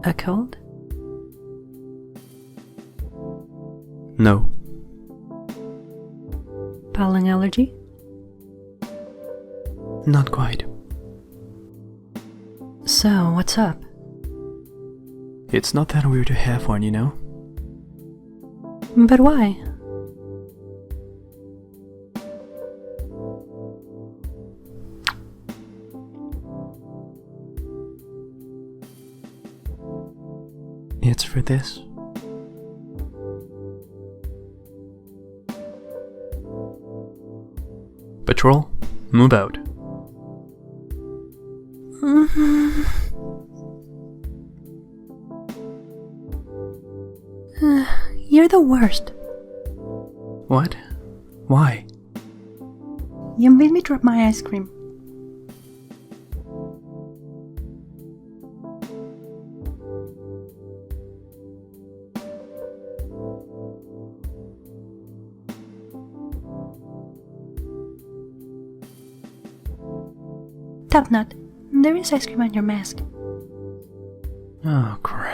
A cold? No. Pollen allergy? Not quite. So, what's up? It's not that weird to have one, you know? But why? It's for this. Patrol, move out. You're the worst. What? Why? You made me drop my ice cream. Top Nut, there is ice cream on your mask. Oh, crap.